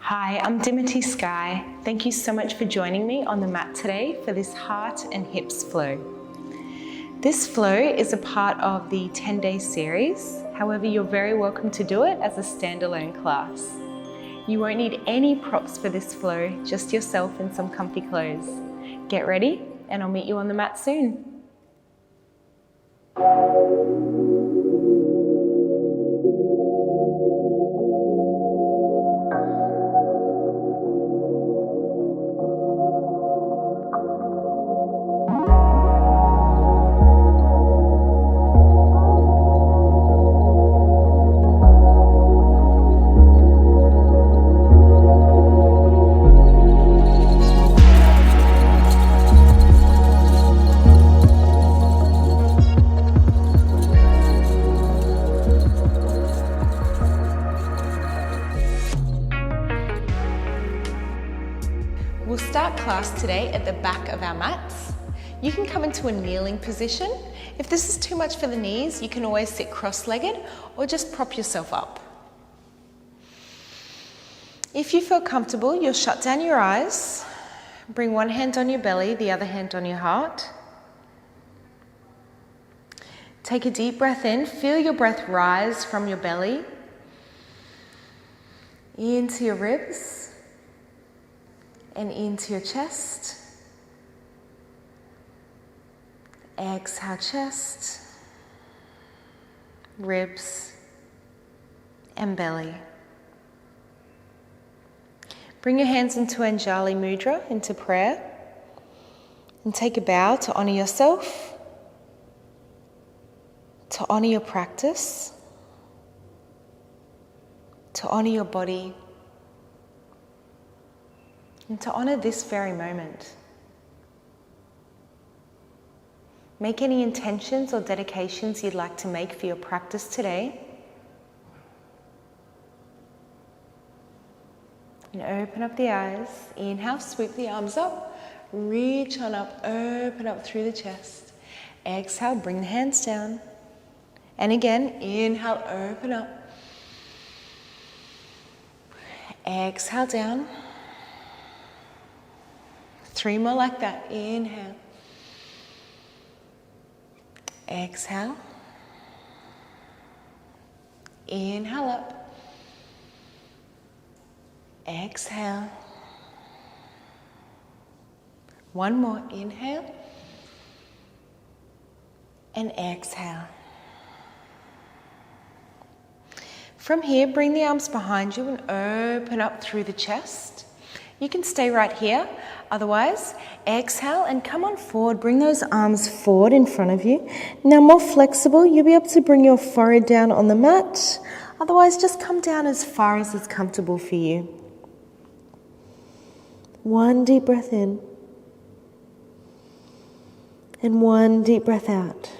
Hi, I'm Dimity Sky. Thank you so much for joining me on the mat today for this heart and hips flow. This flow is a part of the 10-day series. However, you're very welcome to do it as a standalone class. You won't need any props for this flow, just yourself and some comfy clothes. Get ready, and I'll meet you on the mat soon. We'll start class today at the back of our mats. You can come into a kneeling position. If this is too much for the knees, you can always sit cross-legged or just prop yourself up. If you feel comfortable, you'll shut down your eyes. Bring one hand on your belly, the other hand on your heart. Take a deep breath in. Feel your breath rise from your belly into your ribs and into your chest. Exhale, chest, ribs, and belly. Bring your hands into Anjali Mudra, into prayer, and take a bow to honour yourself, to honour your practice, to honour your body, and to honour this very moment. Make any intentions or dedications you'd like to make for your practice today. And open up the eyes. Inhale, sweep the arms up. Reach on up, open up through the chest. Exhale, bring the hands down. And again, inhale, open up. Exhale down. 3 more like that. Inhale. Exhale. Inhale up. Exhale. 1 more. Inhale. And exhale. From here, bring the arms behind you and open up through the chest. You can stay right here. Otherwise, exhale and come on forward. Bring those arms forward in front of you. Now, more flexible, you'll be able to bring your forehead down on the mat. Otherwise, just come down as far as is comfortable for you. 1 deep breath in. And 1 deep breath out.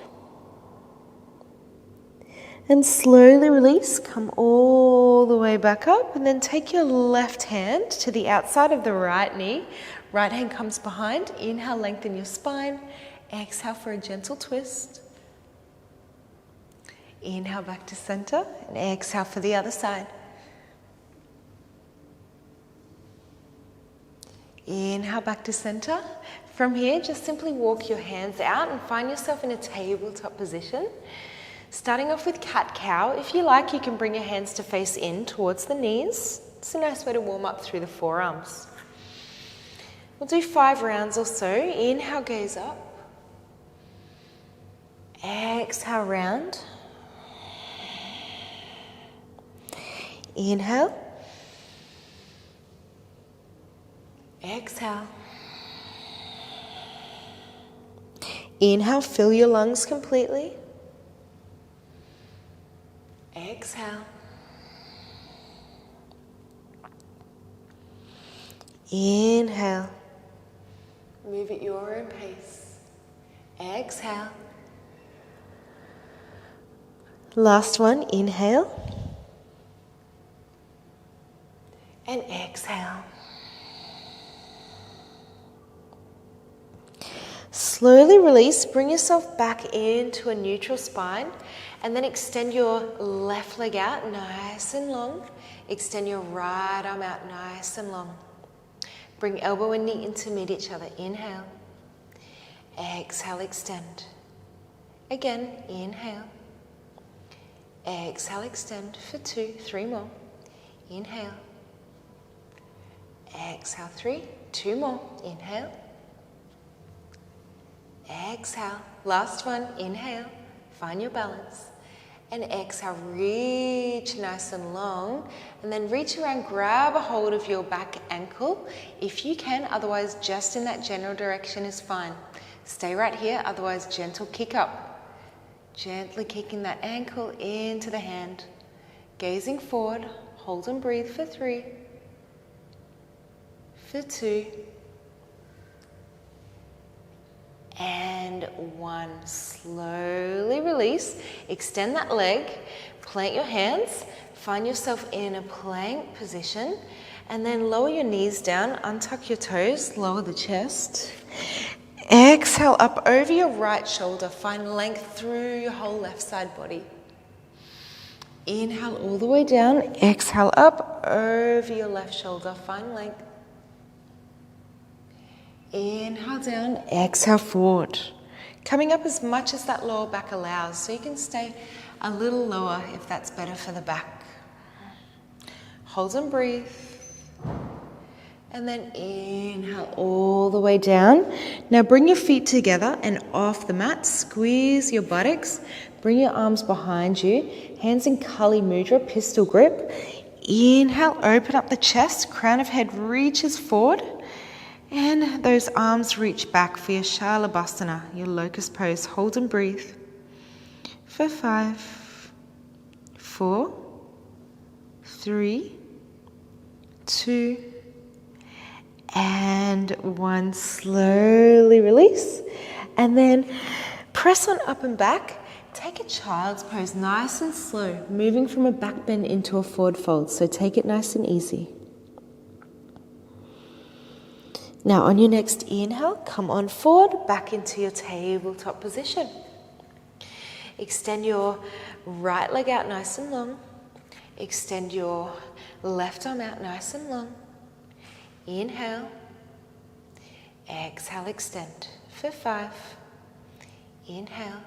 And slowly release, come all the way back up, and then take your left hand to the outside of the right knee. Right hand comes behind. Inhale, lengthen your spine. Exhale for a gentle twist. Inhale back to center, and exhale for the other side. Inhale back to center. From here, just simply walk your hands out and find yourself in a tabletop position. Starting off with cat-cow. If you like, you can bring your hands to face in towards the knees. It's a nice way to warm up through the forearms. We'll do 5 rounds or so. Inhale, gaze up. Exhale, round. Inhale. Exhale. Inhale, fill your lungs completely. Exhale. Inhale. Move at your own pace. Exhale. Last one, inhale. And exhale. Slowly release, bring yourself back into a neutral spine, and then extend your left leg out nice and long. Extend your right arm out nice and long. Bring elbow and knee in to meet each other. Inhale. Exhale, extend. Again, inhale. Exhale, extend for 2, 3 more. Inhale. Exhale, 3, 2 more. Inhale. Exhale. Last one. Inhale. Find your balance. And exhale, reach nice and long. And then reach around, grab a hold of your back ankle if you can. Otherwise, just in that general direction is fine. Stay right here. Otherwise, gentle kick up. Gently kicking that ankle into the hand. Gazing forward. Hold and breathe for 3. For 2. And 1. Slowly release. Extend that leg. Plant your hands. Find yourself in a plank position. And then lower your knees down. Untuck your toes. Lower the chest. Exhale up over your right shoulder. Find length through your whole left side body. Inhale all the way down. Exhale up over your left shoulder. Find length. Inhale down, exhale forward. Coming up as much as that lower back allows, so you can stay a little lower if that's better for the back. Hold and breathe. And then inhale all the way down. Now bring your feet together and off the mat. Squeeze your buttocks. Bring your arms behind you. Hands in Kali Mudra, pistol grip. Inhale, open up the chest. Crown of head reaches forward. And those arms reach back for your Shalabhasana, your locust pose. Hold and breathe. For 5, 4, 3, 2, and 1. Slowly release. And then press on up and back. Take a child's pose nice and slow, moving from a back bend into a forward fold. So take it nice and easy. Now on your next inhale, come on forward, back into your tabletop position. Extend your right leg out nice and long. Extend your left arm out nice and long. Inhale. Exhale, extend for 5. Inhale.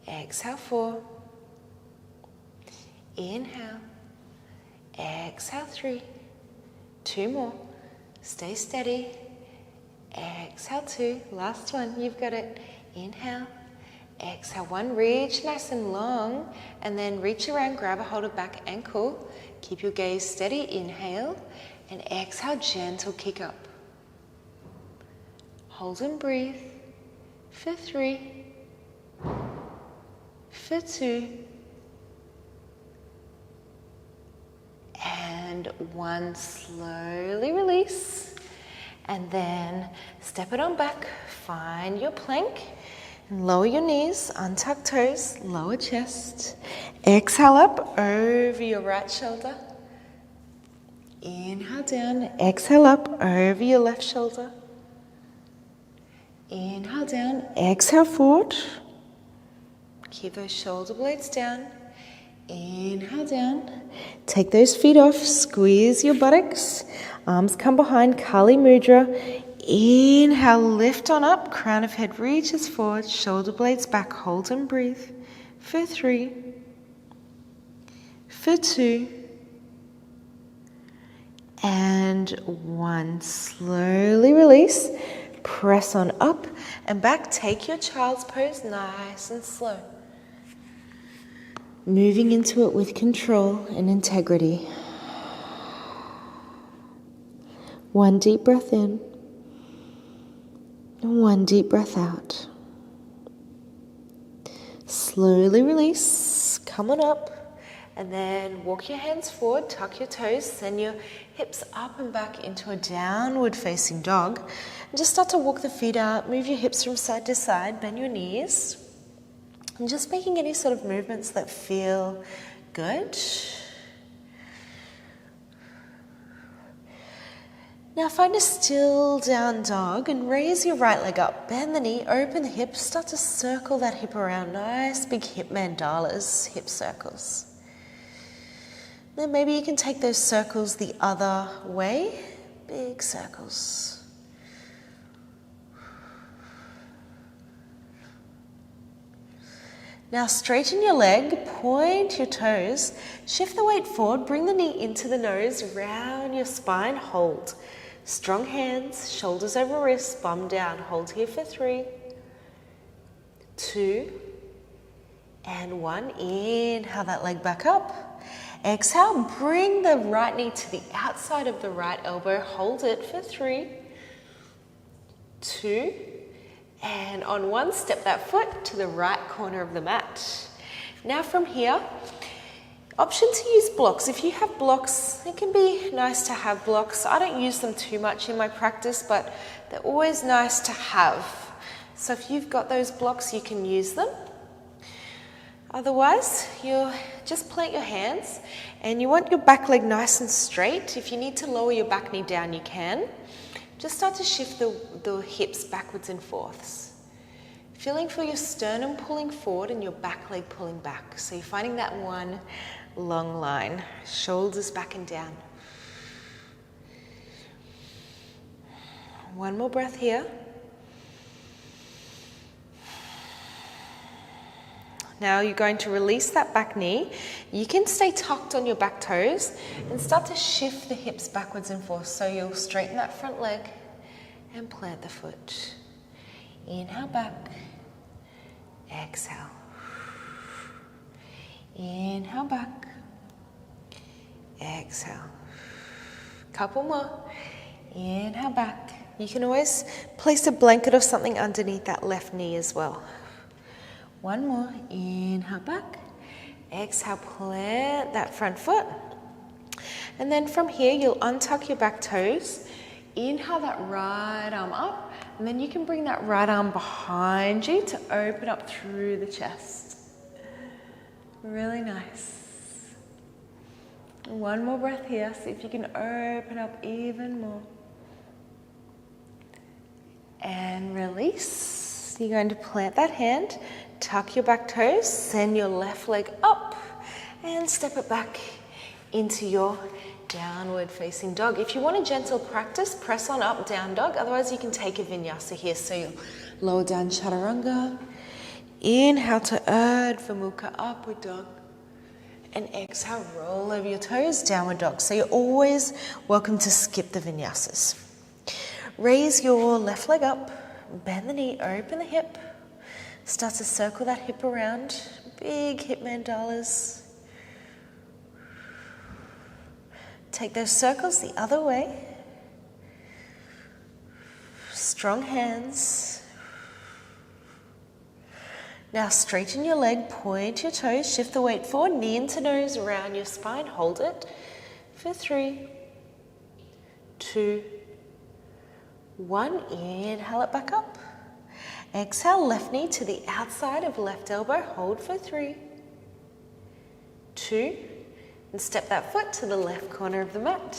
Exhale, 4. Inhale. Exhale, 3. 2 more. Stay steady. Exhale, 2. Last one. You've got it. Inhale. Exhale, 1. Reach nice and long. And then reach around, grab a hold of back ankle. Keep your gaze steady. Inhale. And exhale, gentle kick up. Hold and breathe. For 3. For 2. And 1. Slowly release. And then step it on back. Find your plank. And lower your knees, untuck toes, lower chest. Exhale up over your right shoulder. Inhale down, exhale up over your left shoulder. Inhale down, exhale forward. Keep those shoulder blades down. Inhale down. Take those feet off, squeeze your buttocks. Arms come behind, Kali Mudra. Inhale, lift on up, crown of head reaches forward, shoulder blades back, hold and breathe. For 3. For 2. And 1. Slowly release. Press on up and back. Take your child's pose nice and slow. Moving into it with control and integrity. 1 deep breath in. And 1 deep breath out. Slowly release. Come on up. And then walk your hands forward, tuck your toes, send your hips up and back into a downward facing dog. And just start to walk the feet out, move your hips from side to side, bend your knees. And just making any sort of movements that feel good. Now find a still down dog and raise your right leg up. Bend the knee, open the hip, start to circle that hip around. Nice big hip mandalas, hip circles. Then maybe you can take those circles the other way. Big circles. Now straighten your leg, point your toes, shift the weight forward, bring the knee into the nose, round your spine, hold. Strong hands, shoulders over wrists, bum down. Hold here for 3, 2, and 1. Inhale that leg back up. Exhale, bring the right knee to the outside of the right elbow. Hold it for 3, 2, and on 1, step that foot to the right corner of the mat. Now from here, option to use blocks. If you have blocks, it can be nice to have blocks. I don't use them too much in my practice, but they're always nice to have. So if you've got those blocks, you can use them. Otherwise, you'll just plant your hands and you want your back leg nice and straight. If you need to lower your back knee down, you can. Just start to shift the hips backwards and forths. Feeling for your sternum pulling forward and your back leg pulling back. So you're finding that one long line. Shoulders back and down. One more breath here. Now you're going to release that back knee. You can stay tucked on your back toes and start to shift the hips backwards and forth. So you'll straighten that front leg and plant the foot. Inhale back. Exhale. Inhale back. Exhale. Couple more. Inhale back. You can always place a blanket or something underneath that left knee as well. One more, inhale back, exhale, plant that front foot. And then from here, you'll untuck your back toes, inhale that right arm up, and then you can bring that right arm behind you to open up through the chest. Really nice. One more breath here, see if you can open up even more. And release. You're going to plant that hand, tuck your back toes, send your left leg up and step it back into your downward facing dog. If you want a gentle practice, press on up, down dog. Otherwise you can take a vinyasa here. So you'll lower down chaturanga. Inhale to Urdhva Mukha, upward dog. And exhale, roll over your toes, downward dog. So you're always welcome to skip the vinyasas. Raise your left leg up, bend the knee, open the hip. Start to circle that hip around, big hip mandalas. Take those circles the other way. Strong hands. Now straighten your leg, point your toes, shift the weight forward, knee into nose, around your spine, hold it for 3, 2, 1, inhale it back up. Exhale, left knee to the outside of left elbow, hold for 3, 2, and step that foot to the left corner of the mat.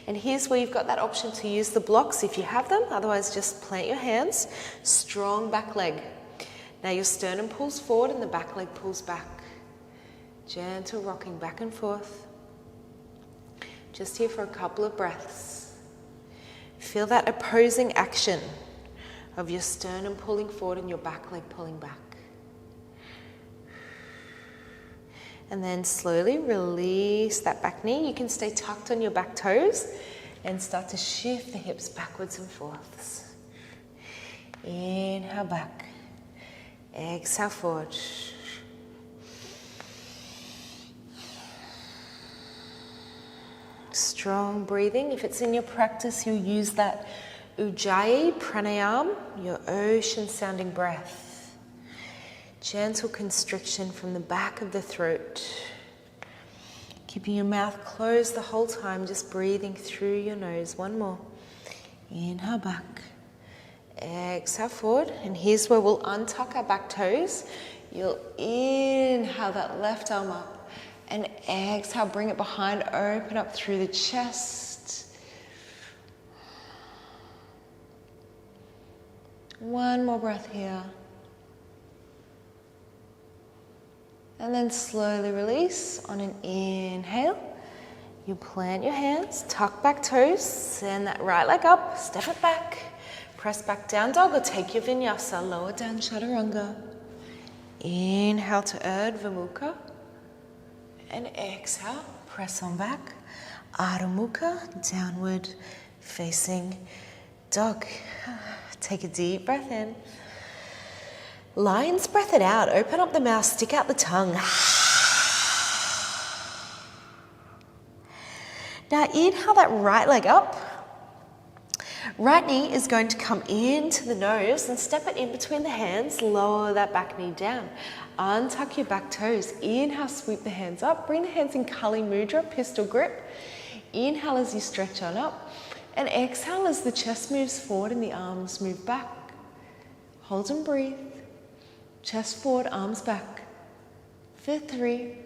And here's where you've got that option to use the blocks if you have them, otherwise just plant your hands, strong back leg. Now your sternum pulls forward and the back leg pulls back. Gentle rocking back and forth. Just here for a couple of breaths. Feel that opposing action of your sternum pulling forward and your back leg pulling back. And then slowly release that back knee. You can stay tucked on your back toes and start to shift the hips backwards and forths. Inhale back. Exhale forward. Strong breathing. If it's in your practice, you'll use that Ujjayi pranayama, your ocean sounding breath. Gentle constriction from the back of the throat. Keeping your mouth closed the whole time, just breathing through your nose. One more. Inhale back. Exhale forward. And here's where we'll untuck our back toes. You'll inhale that left arm up. And exhale, bring it behind, open up through the chest. One more breath here. And then slowly release on an inhale. You plant your hands, tuck back toes, send that right leg up, step it back, press back down dog or take your vinyasa, lower down chaturanga. Inhale to Urdhva Mukha and exhale, press on back. Adho Mukha, downward facing dog. Take a deep breath in. Lion's breath it out, open up the mouth, stick out the tongue. Now inhale that right leg up. Right knee is going to come into the nose and step it in between the hands, lower that back knee down. Untuck your back toes. Inhale, sweep the hands up. Bring the hands in Kali Mudra, pistol grip. Inhale as you stretch on up. And exhale as the chest moves forward and the arms move back. Hold and breathe. Chest forward, arms back. For 3.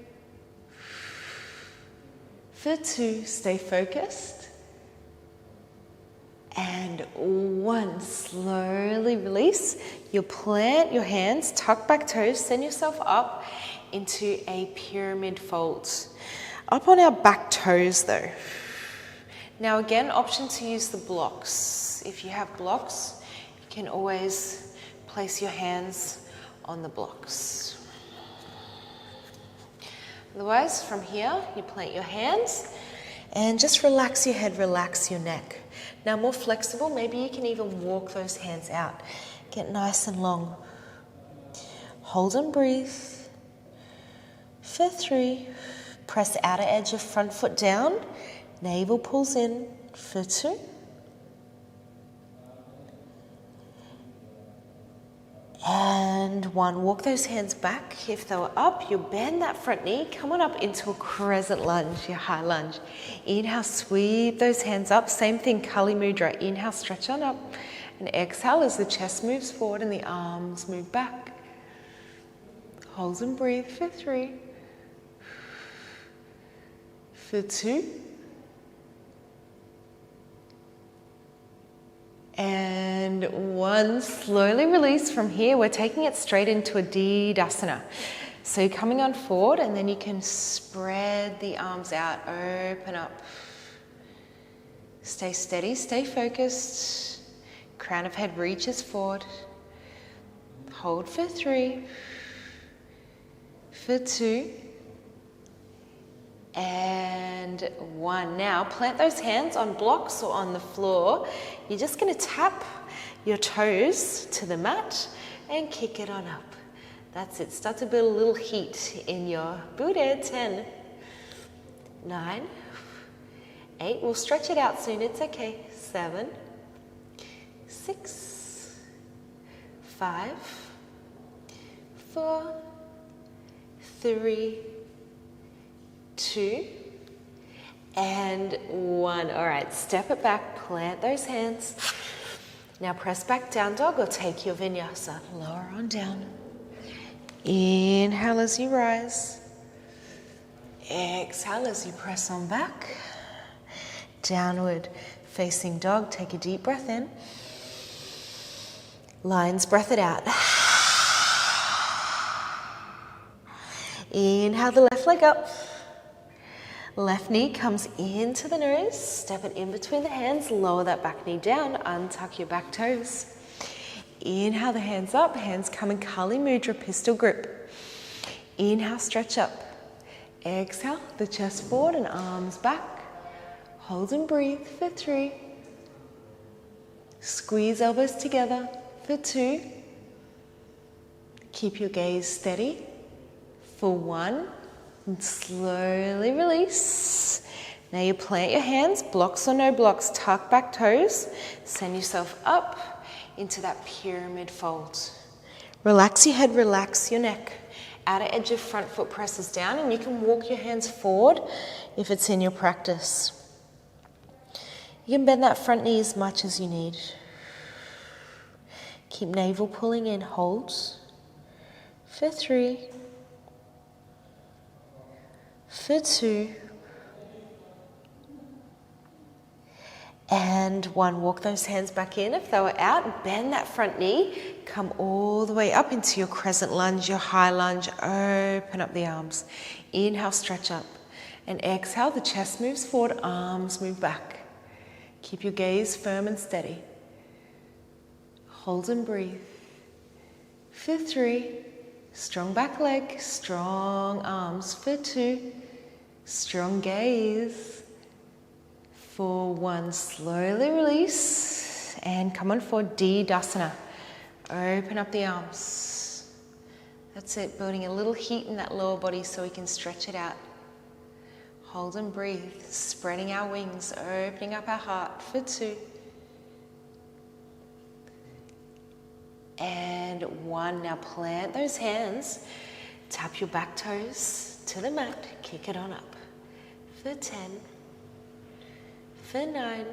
For 2, stay focused. And 1, slowly release. You'll plant your hands, tuck back toes, send yourself up into a pyramid fold. Up on our back toes though. Now again, option to use the blocks. If you have blocks, you can always place your hands on the blocks. Otherwise, from here, you plant your hands and just relax your head, relax your neck. Now more flexible, maybe you can even walk those hands out. Get nice and long. Hold and breathe. For 3, press outer edge of front foot down. Navel pulls in. For 2. And 1, walk those hands back. If they were up, you'll bend that front knee. Come on up into a crescent lunge, your high lunge. Inhale, sweep those hands up. Same thing, Kali Mudra. Inhale, stretch on up. And exhale as the chest moves forward and the arms move back. Hold and breathe for 3. For 2. And 1, slowly release. From here, we're taking it straight into a Didasana. So you're coming on forward and then you can spread the arms out, open up. Stay steady, stay focused. Crown of head reaches forward. Hold for 3. For 2. And 1. Now plant those hands on blocks or on the floor. You're just going to tap your toes to the mat and kick it on up. That's it. Start to build a little heat in your booty. 10, 9, 8. We'll stretch it out soon. It's okay. 7, 6, 5, 4, 3, 2, and 1. All right, step it back, plant those hands. Now press back down dog or take your vinyasa. Lower on down. Inhale as you rise. Exhale as you press on back. Downward facing dog. Take a deep breath in. Lion's breath it out. Inhale the left leg up. Left knee comes into the nose, step it in between the hands, lower that back knee down, untuck your back toes. Inhale the hands up, hands come in Kali Mudra, pistol grip. Inhale, stretch up. Exhale, the chest forward and arms back. Hold and breathe for 3. Squeeze elbows together for 2. Keep your gaze steady for 1. And slowly release. Now you plant your hands, blocks or no blocks, tuck back toes, send yourself up into that pyramid fold. Relax your head, relax your neck. Outer edge of front foot presses down and you can walk your hands forward if it's in your practice. You can bend that front knee as much as you need. Keep navel pulling in, hold. For 3. For 2. And one, walk those hands back in if they were out. Bend that front knee. Come all the way up into your crescent lunge, your high lunge. Open up the arms. Inhale, stretch up. And exhale, the chest moves forward, arms move back. Keep your gaze firm and steady. Hold and breathe. For 3, strong back leg, strong arms. For 2, strong gaze. For 1, slowly release and come on for Dandasana. Open up the arms. That's it, building a little heat in that lower body so we can stretch it out. Hold and breathe, spreading our wings, opening up our heart. For 2. And 1, now plant those hands. Tap your back toes to the mat, kick it on up. For 10. For 9,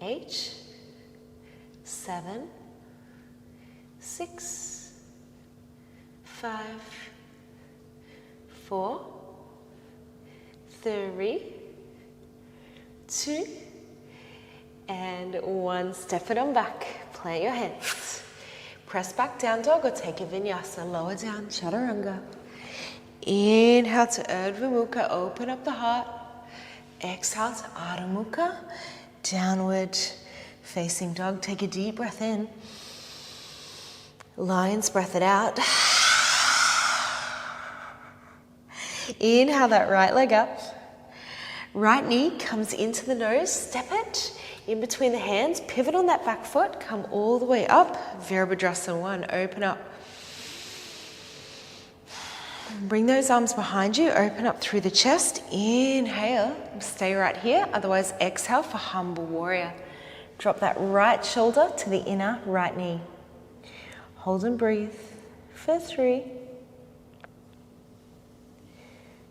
8, 7, 6, 5, 4, 3, 2, and 1. Step it on back. Plant your hands. Press back down dog or take a vinyasa. Lower down, chaturanga. Inhale to Urdhva Mukha. Open up the heart. Exhale to Adho Mukha. Downward facing dog. Take a deep breath in. Lion's breath it out. Inhale that right leg up. Right knee comes into the nose. Step it in between the hands. Pivot on that back foot. Come all the way up. Virabhadrasana 1. Open up. Bring those arms behind you. Open up through the chest. Inhale. Stay right here. Otherwise, exhale for Humble Warrior. Drop that right shoulder to the inner right knee. Hold and breathe. For 3.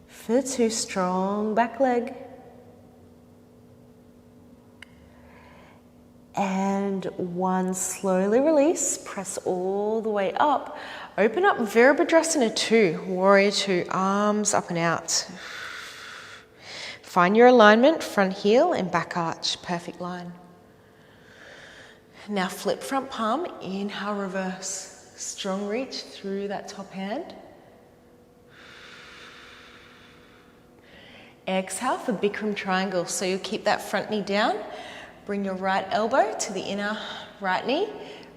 For 2. Strong back leg. And 1, slowly release. Press all the way up. Open up Virabhadrasana 2, Warrior 2, arms up and out. Find your alignment, front heel and back arch, perfect line. Now flip front palm, inhale, reverse. Strong reach through that top hand. Exhale for Bikram triangle, so you'll keep that front knee down. Bring your right elbow to the inner right knee.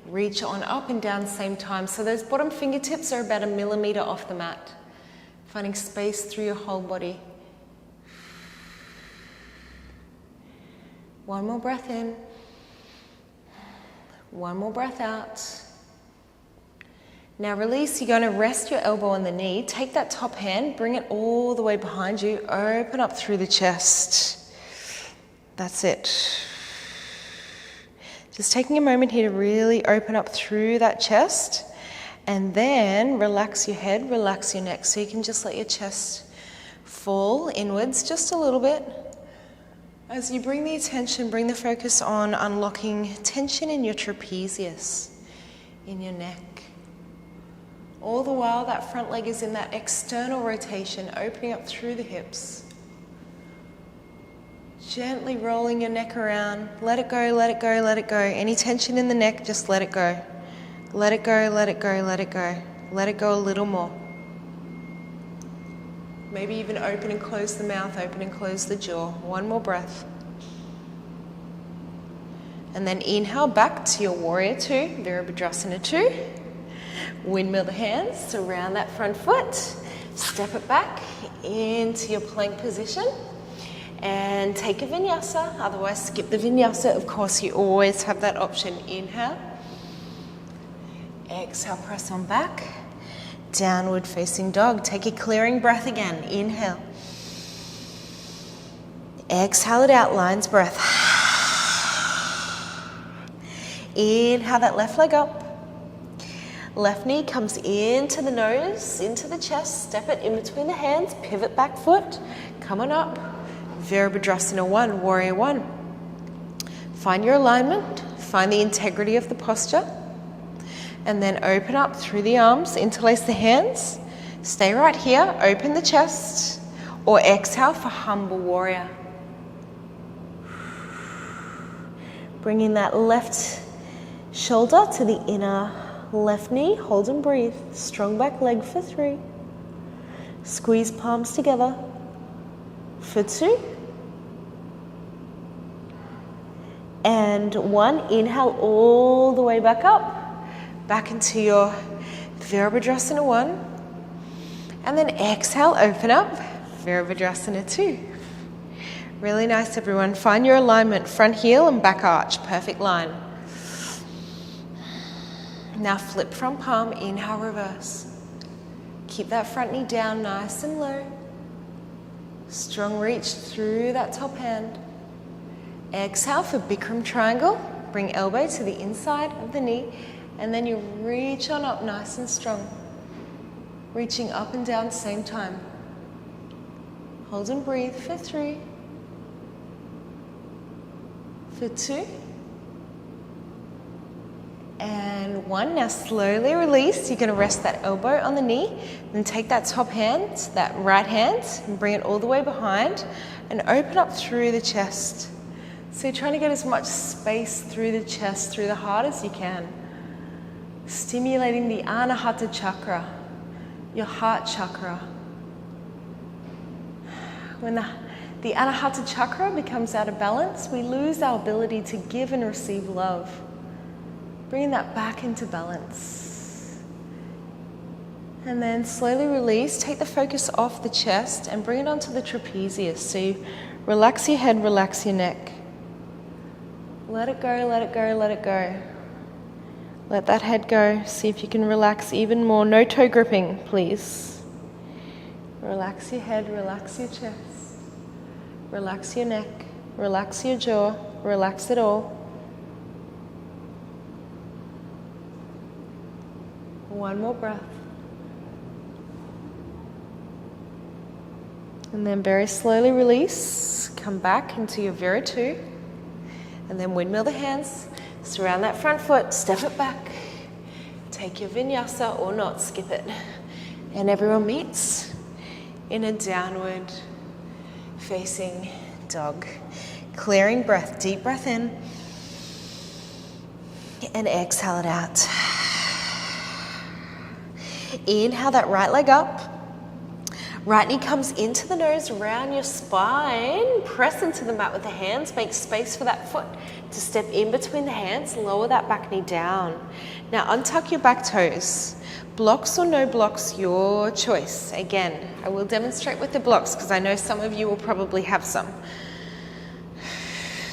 Reach on up and down same time. So those bottom fingertips are about 1 millimeter off the mat. Finding space through your whole body. 1 more breath in. 1 more breath out. Now release. You're going to rest your elbow on the knee. Take that top hand, bring it all the way behind you. Open up through the chest. That's it. Just taking a moment here to really open up through that chest and then relax your head, relax your neck. So you can just let your chest fall inwards just a little bit. As you bring the attention, bring the focus on unlocking tension in your trapezius, in your neck. All the while that front leg is in that external rotation, opening up through the hips. Gently rolling your neck around. Let it go, let it go, let it go. Any tension in the neck, just let it go. Let it go, let it go, let it go. Let it go a little more. Maybe even open and close the mouth, open and close the jaw. 1 more breath. And then inhale back to your Warrior 2, Virabhadrasana 2. Windmill the hands, surround that front foot. Step it back into your plank position. And take a vinyasa, otherwise skip the vinyasa. Of course, you always have that option. Inhale. Exhale, press on back. Downward facing dog. Take a clearing breath again. Inhale. Exhale it out, lion's breath. Inhale that left leg up. Left knee comes into the nose, into the chest. Step it in between the hands. Pivot back foot. Come on up. Virabhadrasana 1, Warrior 1. Find your alignment, find the integrity of the posture, and then open up through the arms, interlace the hands, stay right here, open the chest, or exhale for Humble Warrior. Bringing that left shoulder to the inner left knee. Hold and breathe. Strong back leg for 3. Squeeze palms together for 2. And 1. Inhale all the way back up. Back into your Virabhadrasana 1. And then exhale, open up. Virabhadrasana 2. Really nice, everyone. Find your alignment. Front heel and back arch. Perfect line. Now flip front palm, inhale, reverse. Keep that front knee down nice and low. Strong reach through that top hand. Exhale for Bikram triangle. Bring elbow to the inside of the knee, and then you reach on up nice and strong. Reaching up and down same time. Hold and breathe for 3. For 2. And 1. Now slowly release. You're going to rest that elbow on the knee. Then take that top hand, that right hand, and bring it all the way behind. And open up through the chest. So you're trying to get as much space through the chest, through the heart as you can. Stimulating the Anahata chakra, your heart chakra. When the Anahata chakra becomes out of balance, we lose our ability to give and receive love. Bringing that back into balance. And then slowly release. Take the focus off the chest and bring it onto the trapezius. So you relax your head, relax your neck. Let it go, let it go, let it go. Let that head go. See if you can relax even more. No toe gripping, please. Relax your head, relax your chest. Relax your neck, relax your jaw, relax it all. One more breath. And then very slowly release. Come back into your Vira 2. And then windmill the hands. Surround that front foot. Step it back. Take your vinyasa or not. Skip it. And everyone meets in a downward facing dog. Clearing breath. Deep breath in. And exhale it out. Inhale that right leg up. Right knee comes into the nose, round your spine. Press into the mat with the hands. Make space for that foot to step in between the hands. Lower that back knee down. Now untuck your back toes. Blocks or no blocks, your choice. Again, I will demonstrate with the blocks because I know some of you will probably have some.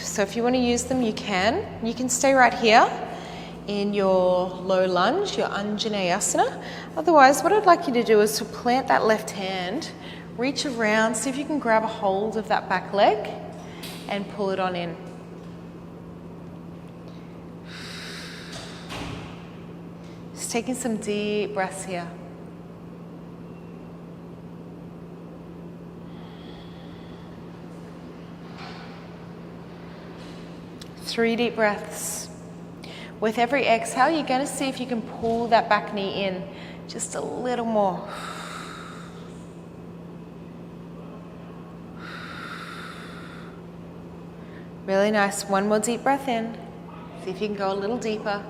So if you want to use them, you can. You can stay right here in your low lunge, your Anjaneyasana. Otherwise, what I'd like you to do is to plant that left hand, reach around, see if you can grab a hold of that back leg and pull it on in. Just taking some deep breaths here. Three deep breaths. With every exhale, you're going to see if you can pull that back knee in just a little more. Really nice. One more deep breath in. See if you can go a little deeper.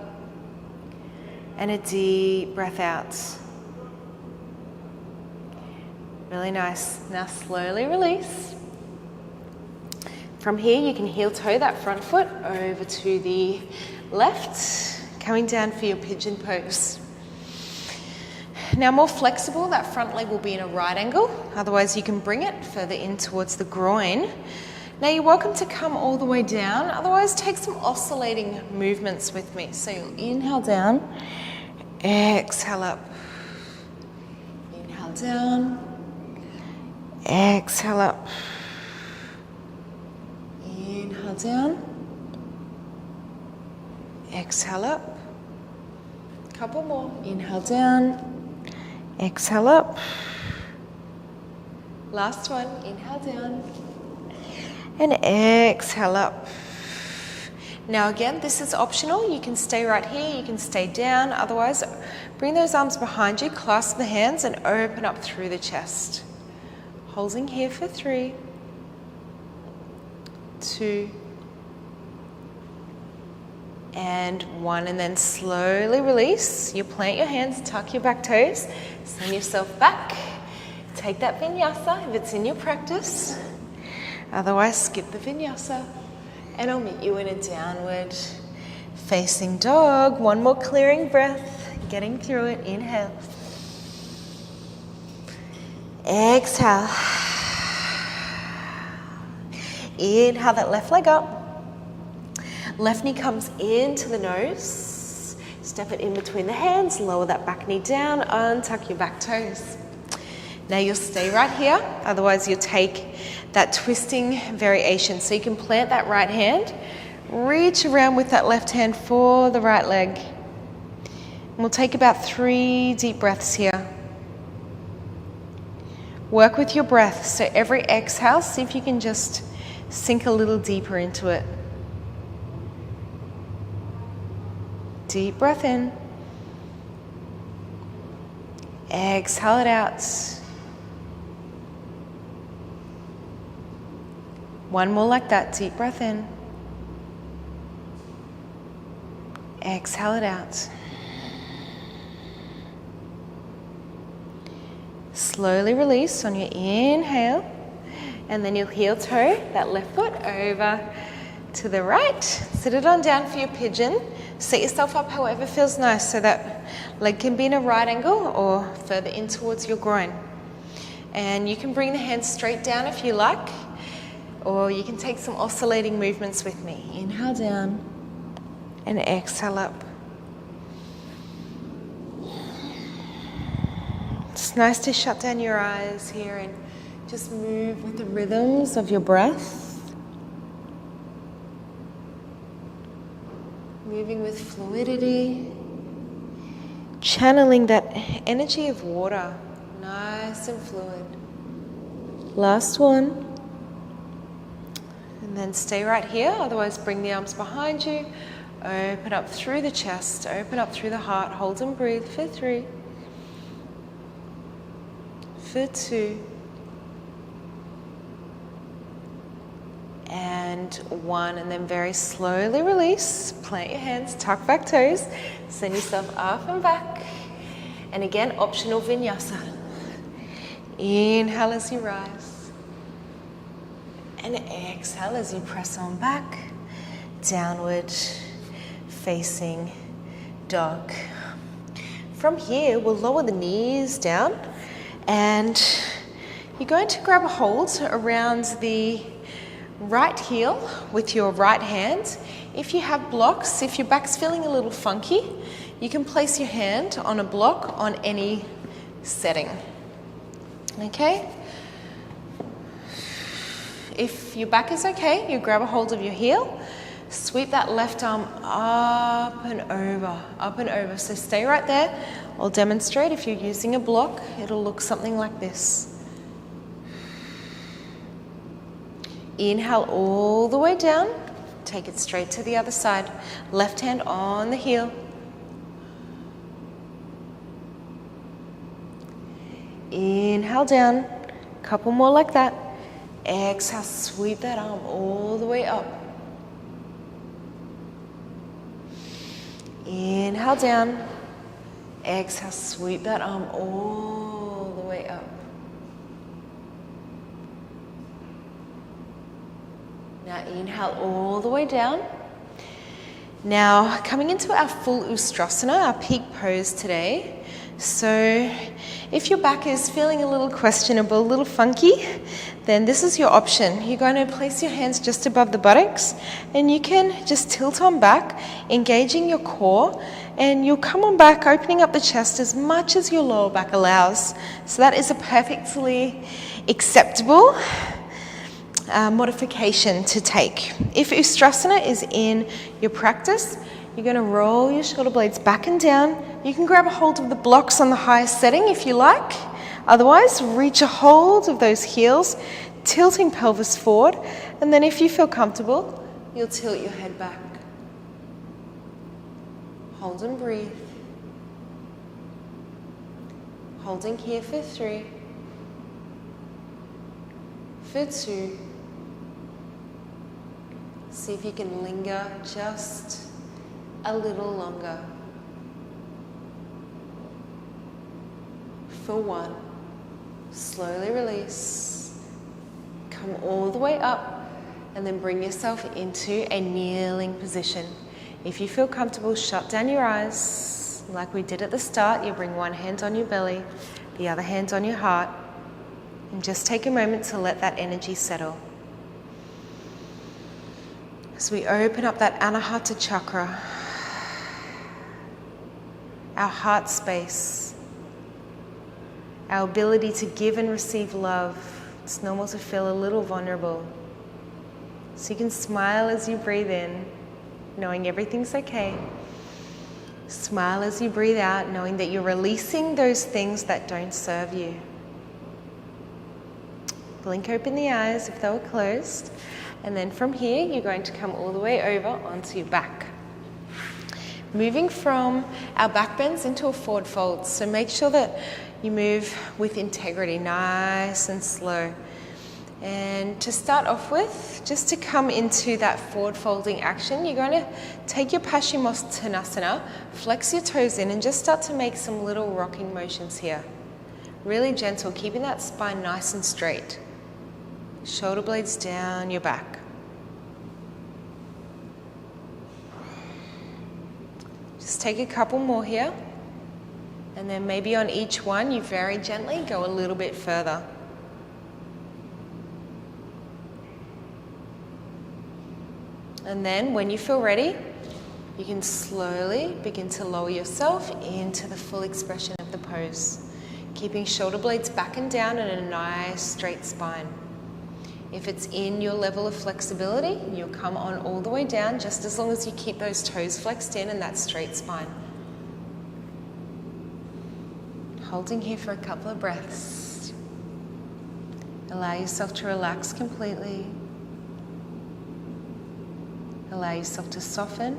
And a deep breath out. Really nice. Now slowly release. From here, you can heel toe that front foot over to the left, coming down for your pigeon pose. Now more flexible, that front leg will be in a right angle. Otherwise, you can bring it further in towards the groin. Now you're welcome to come all the way down. Otherwise, take some oscillating movements with me. So you'll inhale down, exhale up. Inhale down, exhale up. Inhale down, exhale up. Couple more. Inhale down, exhale up. Last one. Inhale down and exhale up. Now again, this is optional. You can stay right here, you can stay down. Otherwise, bring those arms behind you, clasp the hands and open up through the chest. Holding here for 3, 2, and 1, and then slowly release. You plant your hands, tuck your back toes, send yourself back. Take that vinyasa if it's in your practice. Otherwise, skip the vinyasa. And I'll meet you in a downward facing dog. 1 more clearing breath, getting through it. Inhale. Exhale. Inhale that left leg up. Left knee comes into the nose. Step it in between the hands. Lower that back knee down. Untuck your back toes. Now you'll stay right here. Otherwise, you'll take that twisting variation. So you can plant that right hand. Reach around with that left hand for the right leg. And we'll take about 3 deep breaths here. Work with your breath. So every exhale, see if you can just sink a little deeper into it. Deep breath in. Exhale it out. 1 more like that. Deep breath in. Exhale it out. Slowly release on your inhale, and then you'll heel toe that left foot over to the right. Sit it on down for your pigeon. Set yourself up however feels nice, so that leg can be in a right angle or further in towards your groin. And you can bring the hands straight down if you like, or you can take some oscillating movements with me. Inhale down and exhale up. It's nice to shut down your eyes here and just move with the rhythms of your breath. Moving with fluidity. Channeling that energy of water, nice and fluid. Last one. And then stay right here, otherwise bring the arms behind you. Open up through the chest, open up through the heart. Hold and breathe for 3. For 2. And 1. And then very slowly release. Plant your hands, tuck back toes. Send yourself up and back. And again, optional vinyasa. Inhale as you rise. And exhale as you press on back. Downward facing dog. From here, we'll lower the knees down. And you're going to grab a hold around the right heel with your right hand. If you have blocks, if your back's feeling a little funky, you can place your hand on a block on any setting. Okay? If your back is okay, you grab a hold of your heel, sweep that left arm up and over, up and over. So stay right there. I'll demonstrate. If you're using a block, it'll look something like this. Inhale all the way down. Take it straight to the other side. Left hand on the heel. Inhale down. Couple more like that. Exhale, sweep that arm all the way up. Inhale down. Exhale, sweep that arm all the way up. Now inhale all the way down. Now coming into our full Ustrasana, our peak pose today. So if your back is feeling a little questionable, a little funky, then this is your option. You're going to place your hands just above the buttocks, and you can just tilt on back, engaging your core, and you'll come on back, opening up the chest as much as your lower back allows. So that is a perfectly acceptable modification to take. If Ustrasana is in your practice, you're going to roll your shoulder blades back and down. You can grab a hold of the blocks on the highest setting if you like. Otherwise, reach a hold of those heels, tilting pelvis forward. And then if you feel comfortable, you'll tilt your head back. Hold and breathe. Holding here for 3. For 2. See if you can linger just a little longer. For 1, slowly release, come all the way up, and then bring yourself into a kneeling position. If you feel comfortable, shut down your eyes. Like we did at the start, you bring one hand on your belly, the other hand on your heart, and just take a moment to let that energy settle. As we open up that Anahata chakra, our heart space, our ability to give and receive love. It's normal to feel a little vulnerable. So you can smile as you breathe in, knowing everything's okay. Smile as you breathe out, knowing that you're releasing those things that don't serve you. Blink open the eyes if they were closed. And then from here, you're going to come all the way over onto your back. Moving from our back bends into a forward fold. So make sure that you move with integrity, nice and slow. And to start off with, just to come into that forward folding action, you're going to take your Paschimottanasana, flex your toes in, and just start to make some little rocking motions here. Really gentle, keeping that spine nice and straight. Shoulder blades down your back. Just take a couple more here. And then maybe on each one, you very gently go a little bit further. And then when you feel ready, you can slowly begin to lower yourself into the full expression of the pose, keeping shoulder blades back and down and a nice straight spine. If it's in your level of flexibility, you'll come on all the way down, just as long as you keep those toes flexed in and that straight spine. Holding here for a couple of breaths. Allow yourself to relax completely. Allow yourself to soften.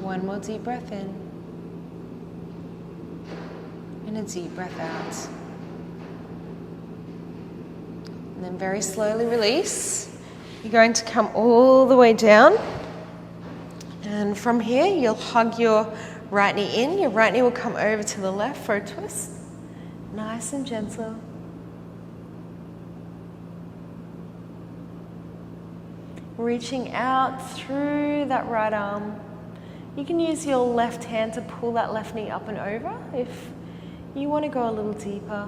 One more deep breath in. And a deep breath out. And then very slowly release. You're going to come all the way down. And from here, you'll hug your right knee in. Your right knee will come over to the left for a twist. Nice and gentle. Reaching out through that right arm. You can use your left hand to pull that left knee up and over if you want to go a little deeper.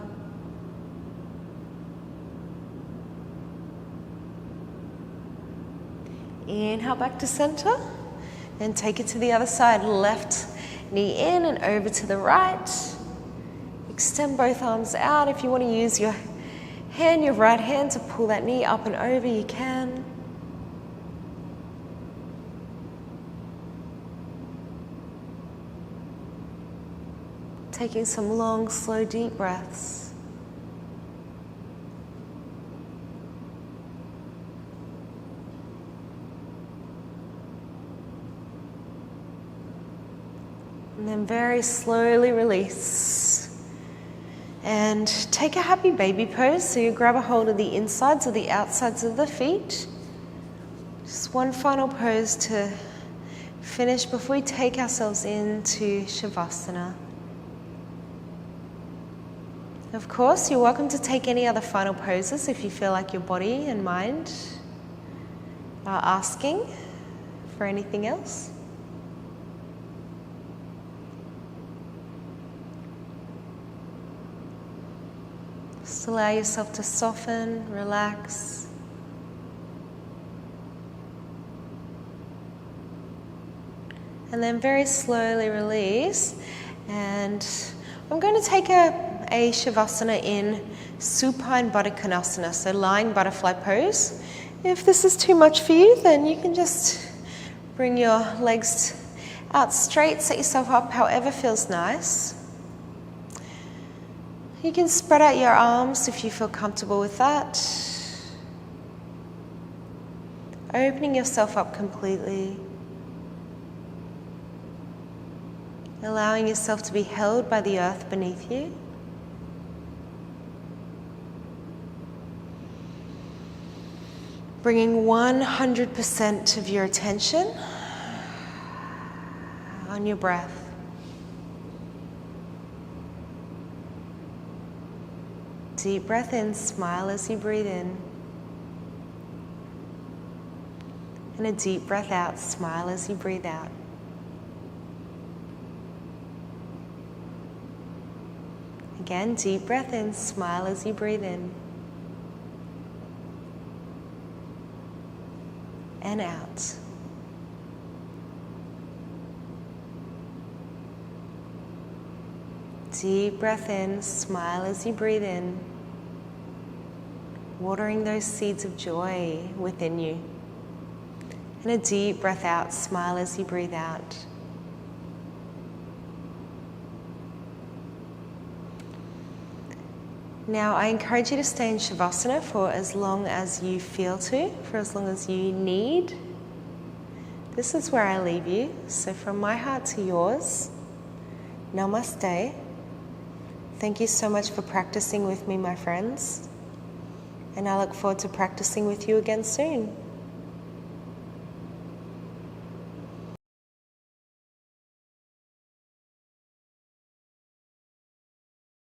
Inhale back to center and take it to the other side. Left knee in and over to the right. Extend both arms out. If you want to use your right hand to pull that knee up and over, you can. Taking some long, slow, deep breaths. And then very slowly release. And take a happy baby pose. So you grab a hold of the insides or the outsides of the feet. Just one final pose to finish before we take ourselves into shavasana. Of course, you're welcome to take any other final poses if you feel like your body and mind are asking for anything else. Just allow yourself to soften, relax. And then very slowly release. And I'm going to take a shavasana in supine baddha konasana, so lying butterfly pose. If this is too much for you, then you can just bring your legs out straight, set yourself up however feels nice. You can spread out your arms if you feel comfortable with that. Opening yourself up completely. allowing yourself to be held by the earth beneath you. Bringing 100% of your attention on your breath. Deep breath in, smile as you breathe in. And a deep breath out, smile as you breathe out. Again, deep breath in, smile as you breathe in. And out. Deep breath in, smile as you breathe in, watering those seeds of joy within you. And a deep breath out, smile as you breathe out. Now I encourage you to stay in shavasana for as long as you feel to, for as long as you need. This is where I leave you. So from my heart to yours, namaste. Thank you so much for practicing with me, my friends. And I look forward to practicing with you again soon.